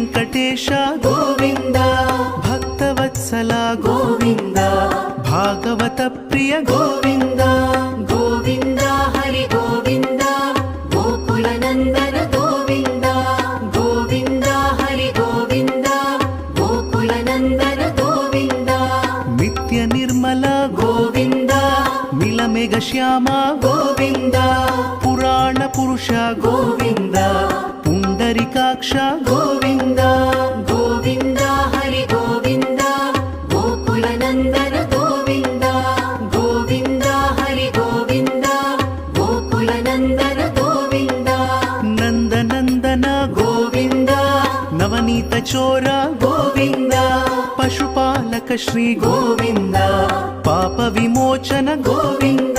వెంకటేశ గోవింద భక్తవత్సల గోవింద భాగవత ప్రియ గోవింద గోవింద హరి గోవింద గోకుల నందన గోవింద గోవింద హరి గోవింద గోకుల నందన గోవింద నిత్య నిర్మల గోవింద మిలమేఘ శ్యామ గోవింద పురాణ పురుష గోవింద పుండరికాక్ష గోవింద గోవింద హరి గోవింద గోకుల నందన గోవింద గోవింద హరి గోవింద గోకుల నందన గోవింద నందనందన గోవింద నవనీత చోర గోవింద పశుపాలక శ్రీ గోవింద పాప విమోచన గోవింద